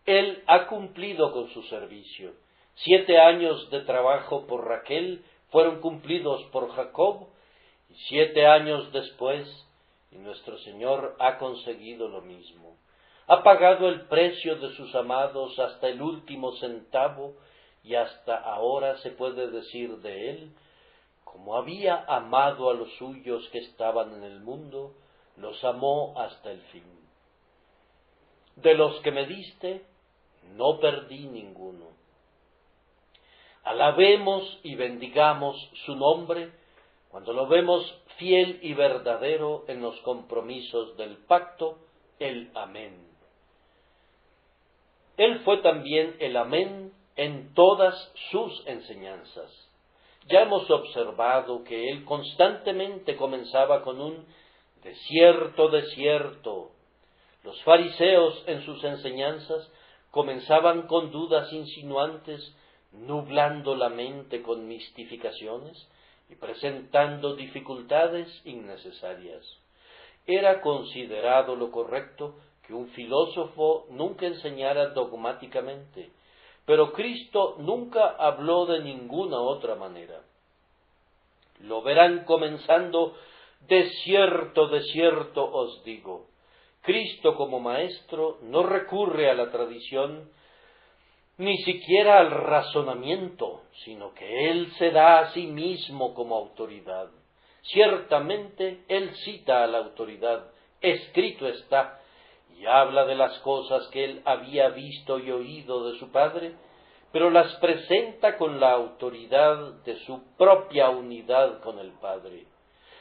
él ha cumplido con su servicio. 7 años de trabajo por Raquel fueron cumplidos por Jacob, y 7 años después, y nuestro Señor ha conseguido lo mismo. Ha pagado el precio de sus amados hasta el último centavo, y hasta ahora se puede decir de él: como había amado a los suyos que estaban en el mundo, los amó hasta el fin. De los que me diste, no perdí ninguno. Alabemos y bendigamos su nombre cuando lo vemos fiel y verdadero en los compromisos del pacto, el amén. Él fue también el amén en todas sus enseñanzas. Ya hemos observado que él constantemente comenzaba con un de cierto. Los fariseos en sus enseñanzas comenzaban con dudas insinuantes, nublando la mente con mistificaciones y presentando dificultades innecesarias. Era considerado lo correcto que un filósofo nunca enseñara dogmáticamente, pero Cristo nunca habló de ninguna otra manera. Lo verán comenzando: de cierto os digo. Cristo como maestro no recurre a la tradición, ni siquiera al razonamiento, sino que él se da a sí mismo como autoridad. Ciertamente él cita a la autoridad, escrito está, y habla de las cosas que él había visto y oído de su Padre, pero las presenta con la autoridad de su propia unidad con el Padre.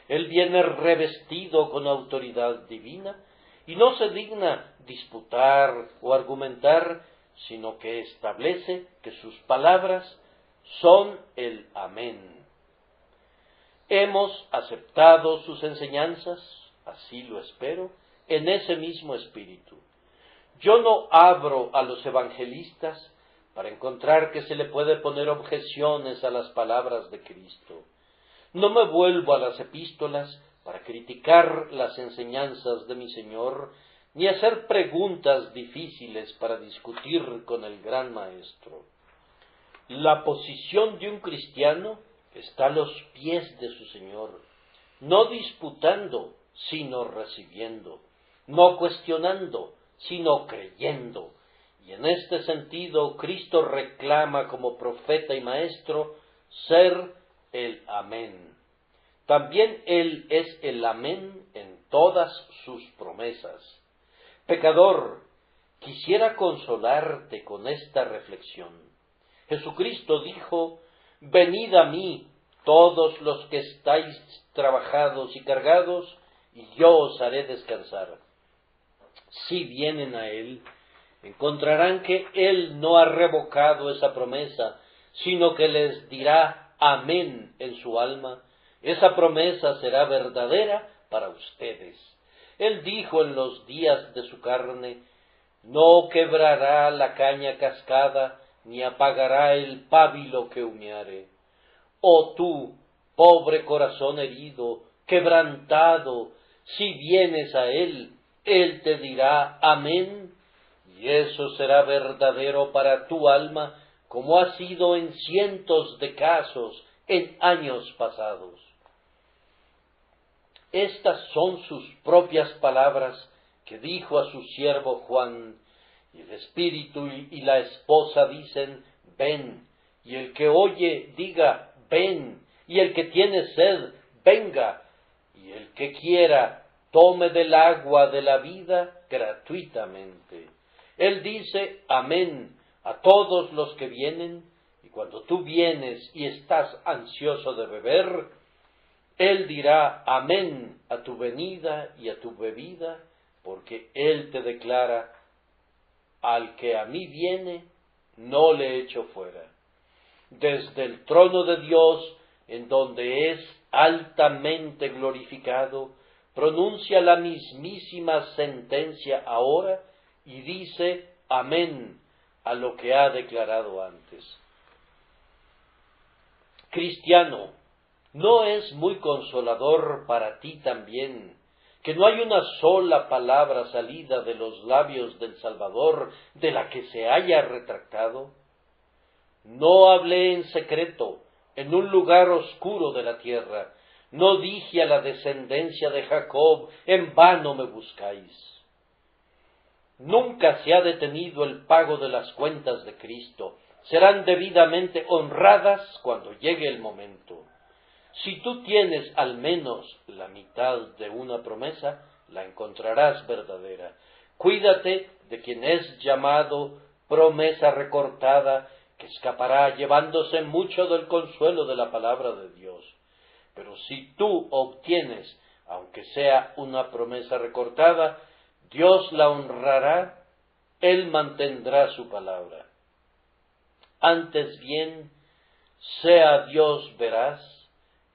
Él viene revestido con autoridad divina y no se digna disputar o argumentar, sino que establece que sus palabras son el amén. Hemos aceptado sus enseñanzas, así lo espero, en ese mismo espíritu. Yo no abro a los evangelistas para encontrar que se le puede poner objeciones a las palabras de Cristo. No me vuelvo a las epístolas para criticar las enseñanzas de mi Señor, ni hacer preguntas difíciles para discutir con el gran Maestro. La posición de un cristiano está a los pies de su Señor, no disputando, sino recibiendo, no cuestionando, sino creyendo. Y en este sentido, Cristo reclama como profeta y maestro ser el amén. También Él es el amén en todas sus promesas. Pecador, quisiera consolarte con esta reflexión. Jesucristo dijo: venid a mí, todos los que estáis trabajados y cargados, y yo os haré descansar. Si vienen a Él, encontrarán que Él no ha revocado esa promesa, sino que les dirá amén en su alma. Esa promesa será verdadera para ustedes. Él dijo en los días de su carne: no quebrará la caña cascada, ni apagará el pábilo que humeare. Oh tú, pobre corazón herido, quebrantado, si vienes a Él, Él te dirá amén, y eso será verdadero para tu alma, como ha sido en cientos de casos en años pasados. Estas son sus propias palabras que dijo a su siervo Juan, y el Espíritu y la esposa dicen: ven, y el que oye diga: ven, y el que tiene sed, venga, y el que quiera, tome del agua de la vida gratuitamente. Él dice amén a todos los que vienen, y cuando tú vienes y estás ansioso de beber, Él dirá amén a tu venida y a tu bebida, porque Él te declara: al que a mí viene, no le echo fuera. Desde el trono de Dios, en donde es altamente glorificado, pronuncia la mismísima sentencia ahora y dice amén a lo que ha declarado antes. Cristiano, ¿no es muy consolador para ti también que no hay una sola palabra salida de los labios del Salvador de la que se haya retractado? No hablé en secreto, en un lugar oscuro de la tierra. No dije a la descendencia de Jacob, en vano me buscáis. Nunca se ha detenido el pago de las cuentas de Cristo. Serán debidamente honradas cuando llegue el momento. Si tú tienes al menos la mitad de una promesa, la encontrarás verdadera. Cuídate de quien es llamado promesa recortada, que escapará llevándose mucho del consuelo de la palabra de Dios. Pero si tú obtienes, aunque sea una promesa recortada, Dios la honrará, Él mantendrá su palabra. Antes bien, sea Dios veraz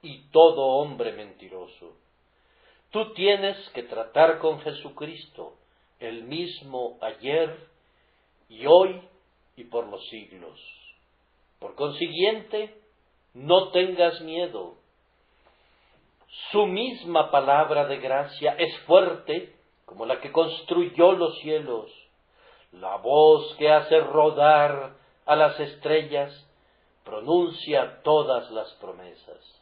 y todo hombre mentiroso. Tú tienes que tratar con Jesucristo, el mismo ayer y hoy y por los siglos. Por consiguiente, no tengas miedo. Su misma palabra de gracia es fuerte como la que construyó los cielos. La voz que hace rodar a las estrellas pronuncia todas las promesas.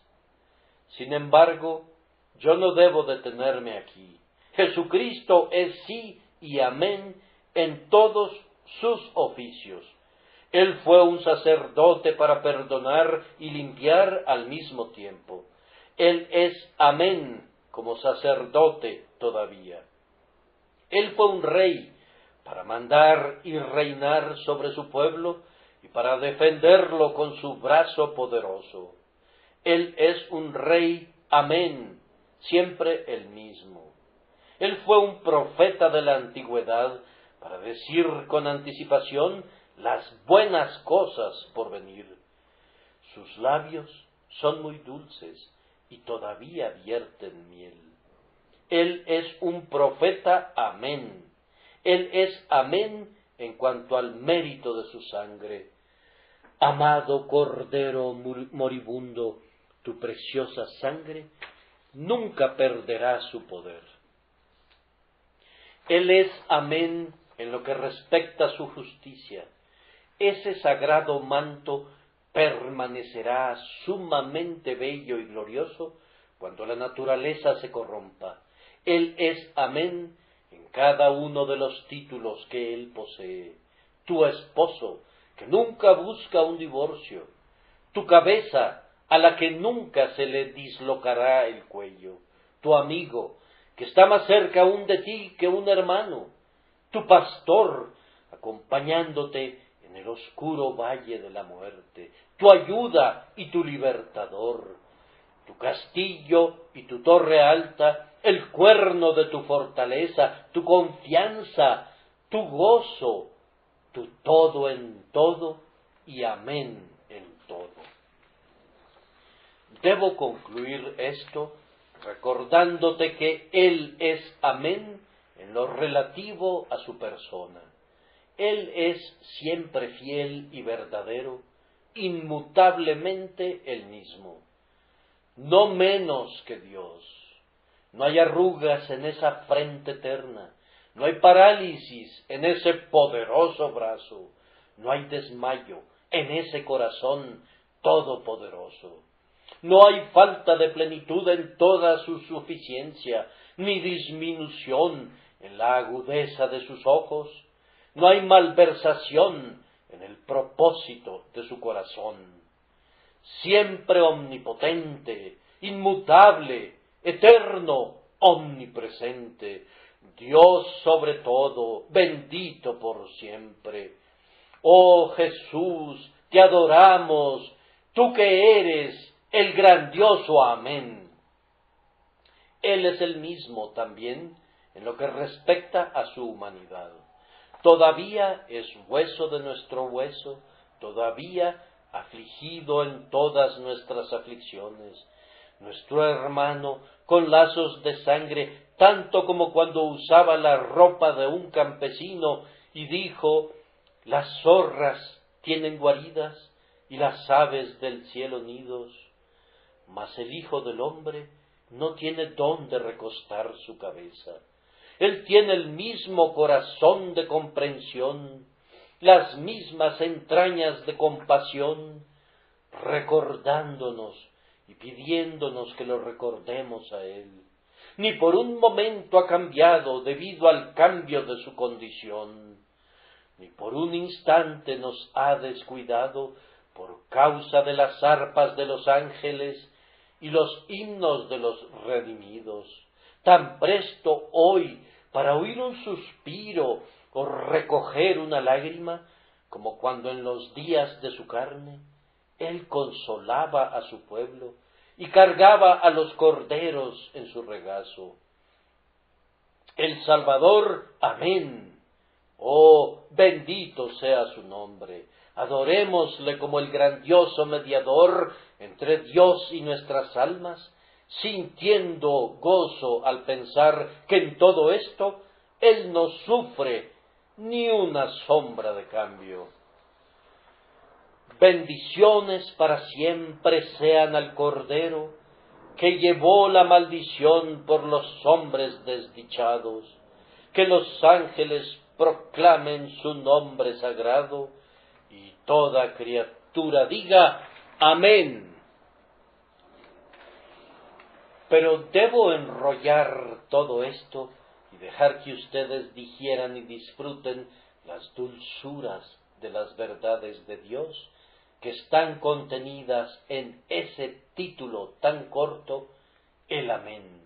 Sin embargo, yo no debo detenerme aquí. Jesucristo es sí y amén en todos sus oficios. Él fue un sacerdote para perdonar y limpiar al mismo tiempo. Él es amén como sacerdote todavía. Él fue un rey para mandar y reinar sobre su pueblo y para defenderlo con su brazo poderoso. Él es un rey, amén, siempre el mismo. Él fue un profeta de la antigüedad para decir con anticipación las buenas cosas por venir. Sus labios son muy dulces y todavía vierten miel. Él es un profeta, amén. Él es amén en cuanto al mérito de su sangre. Amado Cordero moribundo, tu preciosa sangre nunca perderá su poder. Él es amén en lo que respecta a su justicia. Ese sagrado manto permanecerá sumamente bello y glorioso cuando la naturaleza se corrompa. Él es amén en cada uno de los títulos que él posee. Tu esposo, que nunca busca un divorcio. Tu cabeza, a la que nunca se le dislocará el cuello. Tu amigo, que está más cerca aún de ti que un hermano. Tu pastor, acompañándote en el oscuro valle de la muerte. Tu ayuda y tu libertador. Tu castillo y tu torre alta, el cuerno de tu fortaleza, tu confianza, tu gozo, tu todo en todo y amén en todo. Debo concluir esto recordándote que Él es amén en lo relativo a su persona. Él es siempre fiel y verdadero, inmutablemente el mismo. No menos que Dios. No hay arrugas en esa frente eterna, no hay parálisis en ese poderoso brazo, no hay desmayo en ese corazón todopoderoso. No hay falta de plenitud en toda su suficiencia, ni disminución en la agudeza de sus ojos. No hay malversación en el propósito de su corazón. Siempre omnipotente, inmutable, eterno, omnipresente, Dios sobre todo, bendito por siempre. Oh Jesús, te adoramos, tú que eres el grandioso amén. Él es el mismo también en lo que respecta a su humanidad. Todavía es hueso de nuestro hueso, todavía afligido en todas nuestras aflicciones, nuestro hermano con lazos de sangre, tanto como cuando usaba la ropa de un campesino y dijo: las zorras tienen guaridas y las aves del cielo nidos, mas el Hijo del Hombre no tiene dónde recostar su cabeza. Él tiene el mismo corazón de comprensión, las mismas entrañas de compasión, recordándonos y pidiéndonos que lo recordemos a Él. Ni por un momento ha cambiado debido al cambio de su condición, ni por un instante nos ha descuidado por causa de las arpas de los ángeles y los himnos de los redimidos, tan presto hoy para oír un suspiro o recoger una lágrima, como cuando en los días de su carne Él consolaba a su pueblo y cargaba a los corderos en su regazo. El Salvador, amén. Oh, bendito sea su nombre. Adorémosle como el grandioso mediador entre Dios y nuestras almas, sintiendo gozo al pensar que en todo esto Él no sufre ni una sombra de cambio. Bendiciones para siempre sean al Cordero, que llevó la maldición por los hombres desdichados. Que los ángeles proclamen su nombre sagrado, y toda criatura diga amén. Pero debo enrollar todo esto y dejar que ustedes digieran y disfruten las dulzuras de las verdades de Dios que están contenidas en ese título tan corto, el amén.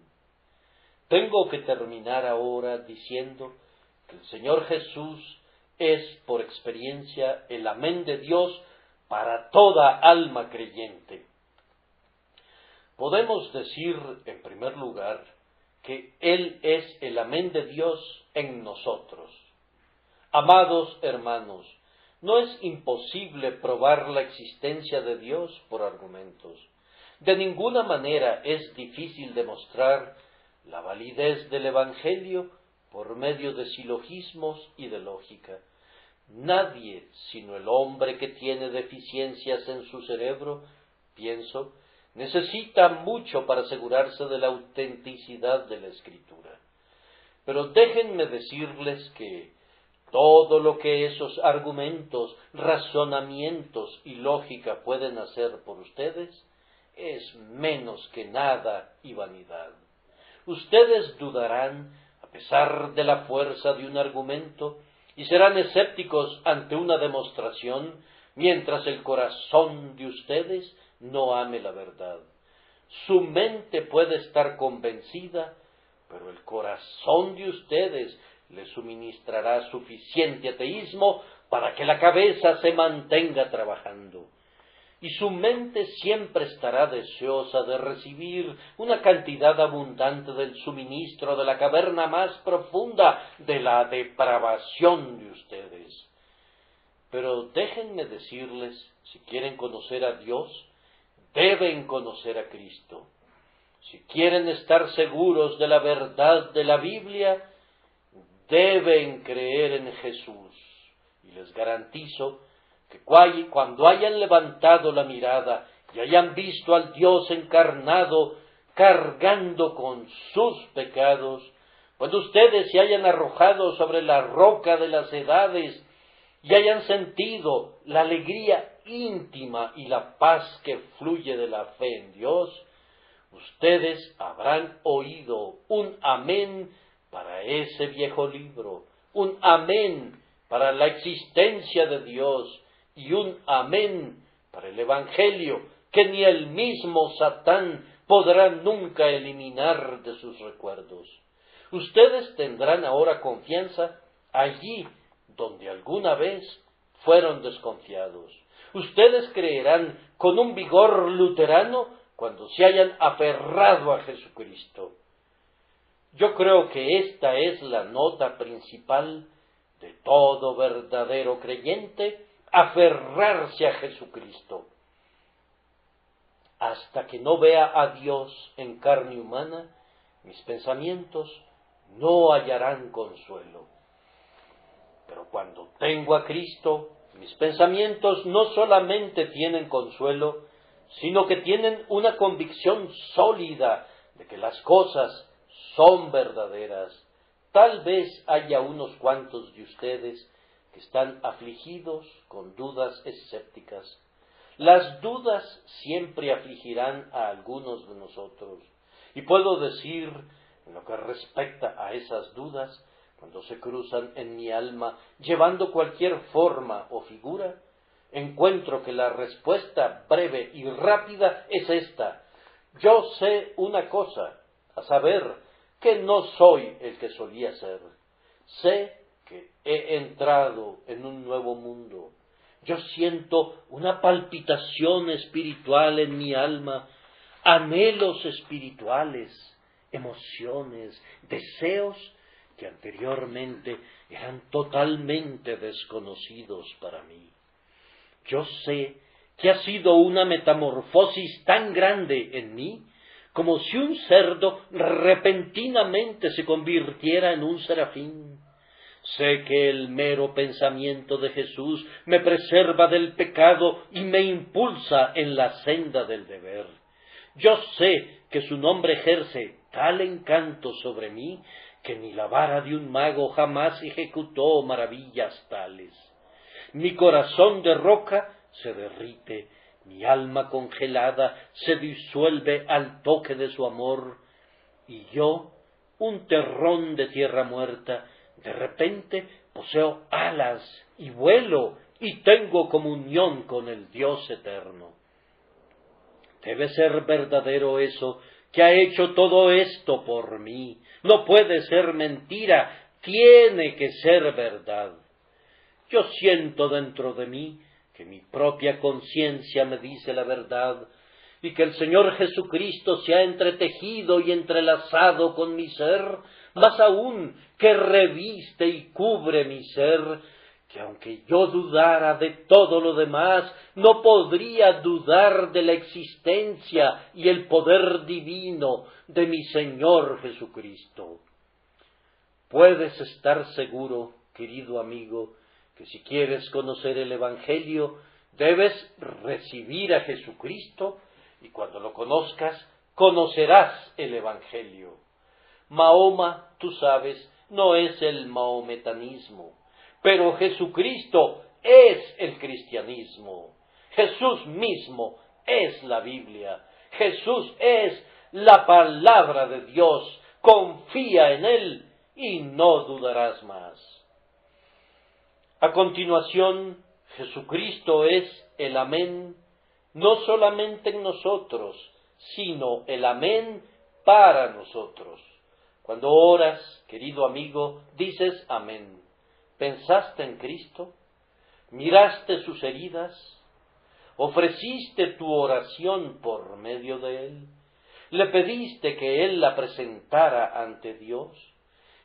Tengo que terminar ahora diciendo que el Señor Jesús es, por experiencia, el amén de Dios para toda alma creyente. Podemos decir, en primer lugar, que Él es el amén de Dios en nosotros. Amados hermanos, no es imposible probar la existencia de Dios por argumentos. De ninguna manera es difícil demostrar la validez del Evangelio por medio de silogismos y de lógica. Nadie, sino el hombre que tiene deficiencias en su cerebro, pienso, necesita mucho para asegurarse de la autenticidad de la Escritura. Pero déjenme decirles que todo lo que esos argumentos, razonamientos y lógica pueden hacer por ustedes es menos que nada y vanidad. Ustedes dudarán a pesar de la fuerza de un argumento y serán escépticos ante una demostración, mientras el corazón de ustedes no ame la verdad. Su mente puede estar convencida, pero el corazón de ustedes le suministrará suficiente ateísmo para que la cabeza se mantenga trabajando. Y su mente siempre estará deseosa de recibir una cantidad abundante del suministro de la caverna más profunda de la depravación de ustedes. Pero déjenme decirles, si quieren conocer a Dios, deben conocer a Cristo. Si quieren estar seguros de la verdad de la Biblia, deben creer en Jesús. Y les garantizo que cuando hayan levantado la mirada y hayan visto al Dios encarnado cargando con sus pecados, cuando ustedes se hayan arrojado sobre la roca de las edades y hayan sentido la alegría íntima y la paz que fluye de la fe en Dios, ustedes habrán oído un amén para ese viejo libro, un amén para la existencia de Dios y un amén para el Evangelio que ni el mismo Satán podrá nunca eliminar de sus recuerdos. Ustedes tendrán ahora confianza allí donde alguna vez fueron desconfiados. Ustedes creerán con un vigor luterano cuando se hayan aferrado a Jesucristo. Yo creo que esta es la nota principal de todo verdadero creyente: aferrarse a Jesucristo. Hasta que no vea a Dios en carne humana, mis pensamientos no hallarán consuelo. Pero cuando tengo a Cristo, Mis pensamientos no solamente tienen consuelo, sino que tienen una convicción sólida de que las cosas son verdaderas. Tal vez haya unos cuantos de ustedes que están afligidos con dudas escépticas. Las dudas siempre afligirán a algunos de nosotros. Y puedo decir, en lo que respecta a esas dudas, cuando se cruzan en mi alma, llevando cualquier forma o figura, encuentro que la respuesta breve y rápida es esta: yo sé una cosa, a saber, que no soy el que solía ser. Sé que he entrado en un nuevo mundo. Yo siento una palpitación espiritual en mi alma, anhelos espirituales, emociones, deseos que anteriormente eran totalmente desconocidos para mí. Yo sé que ha sido una metamorfosis tan grande en mí como si un cerdo repentinamente se convirtiera en un serafín. Sé que el mero pensamiento de Jesús me preserva del pecado y me impulsa en la senda del deber. Yo sé que su nombre ejerce tal encanto sobre mí que ni la vara de un mago jamás ejecutó maravillas tales. Mi corazón de roca se derrite, mi alma congelada se disuelve al toque de su amor, y yo, un terrón de tierra muerta, de repente poseo alas y vuelo y tengo comunión con el Dios eterno. Debe ser verdadero eso, que ha hecho todo esto por mí. No puede ser mentira, tiene que ser verdad. Yo siento dentro de mí que mi propia conciencia me dice la verdad, y que el Señor Jesucristo se ha entretejido y entrelazado con mi ser, más aún que reviste y cubre mi ser, que aunque yo dudara de todo lo demás, no podría dudar de la existencia y el poder divino de mi Señor Jesucristo. Puedes estar seguro, querido amigo, que si quieres conocer el Evangelio, debes recibir a Jesucristo, y cuando lo conozcas, conocerás el Evangelio. Mahoma, tú sabes, no es el mahometanismo, pero Jesucristo es el cristianismo. Jesús mismo es la Biblia. Jesús es la palabra de Dios. Confía en Él y no dudarás más. A continuación, Jesucristo es el amén, no solamente en nosotros, sino el amén para nosotros. Cuando oras, querido amigo, dices amén. ¿Pensaste en Cristo? ¿Miraste sus heridas? ¿Ofreciste tu oración por medio de Él? ¿Le pediste que Él la presentara ante Dios?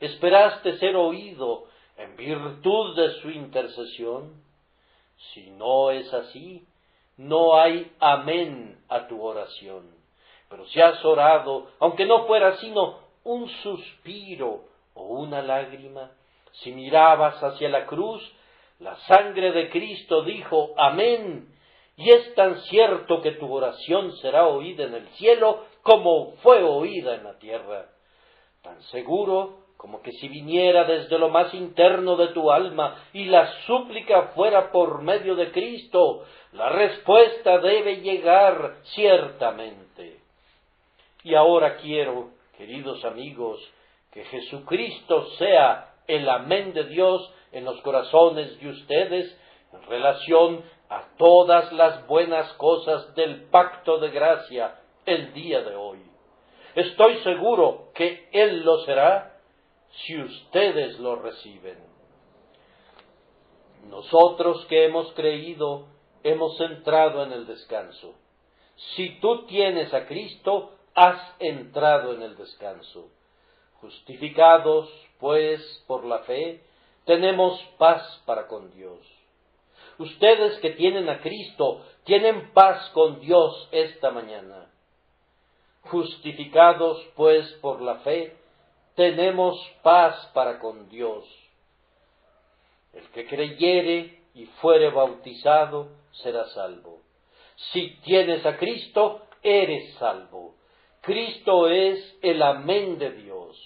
¿Esperaste ser oído en virtud de su intercesión? Si no es así, no hay amén a tu oración. Pero si has orado, aunque no fuera sino un suspiro o una lágrima, si mirabas hacia la cruz, la sangre de Cristo dijo amén, y es tan cierto que tu oración será oída en el cielo como fue oída en la tierra. Tan seguro como que si viniera desde lo más interno de tu alma y la súplica fuera por medio de Cristo, la respuesta debe llegar ciertamente. Y ahora quiero, queridos amigos, que Jesucristo sea el amén de Dios en los corazones de ustedes en relación a todas las buenas cosas del pacto de gracia el día de hoy. Estoy seguro que Él lo será si ustedes lo reciben. Nosotros que hemos creído, hemos entrado en el descanso. Si tú tienes a Cristo, has entrado en el descanso. Justificados, pues, por la fe, tenemos paz para con Dios. Ustedes que tienen a Cristo, tienen paz con Dios esta mañana. Justificados, pues, por la fe, tenemos paz para con Dios. El que creyere y fuere bautizado, será salvo. Si tienes a Cristo, eres salvo. Cristo es el amén de Dios.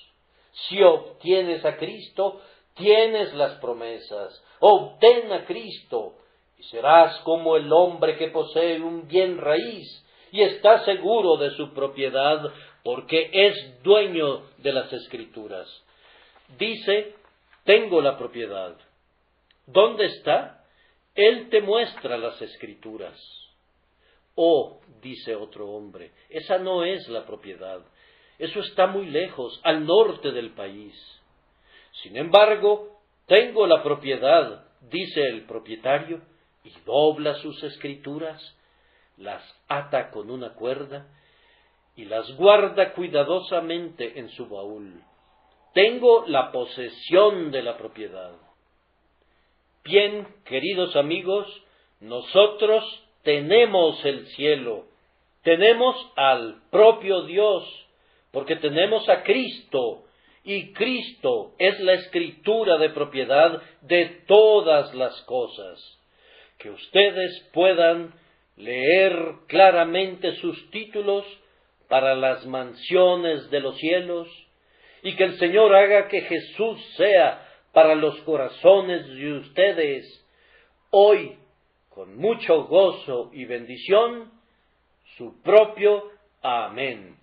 Si obtienes a Cristo, tienes las promesas. Obtén a Cristo y serás como el hombre que posee un bien raíz y está seguro de su propiedad porque es dueño de las Escrituras. Dice, tengo la propiedad. ¿Dónde está? Él te muestra las Escrituras. Oh, dice otro hombre, esa no es la propiedad. Eso está muy lejos, al norte del país. Sin embargo, tengo la propiedad, dice el propietario, y dobla sus Escrituras, las ata con una cuerda y las guarda cuidadosamente en su baúl. Tengo la posesión de la propiedad. Bien, queridos amigos, nosotros tenemos el cielo, tenemos al propio Dios, porque tenemos a Cristo, y Cristo es la escritura de propiedad de todas las cosas. Que ustedes puedan leer claramente sus títulos para las mansiones de los cielos, y que el Señor haga que Jesús sea para los corazones de ustedes hoy, con mucho gozo y bendición, su propio amén.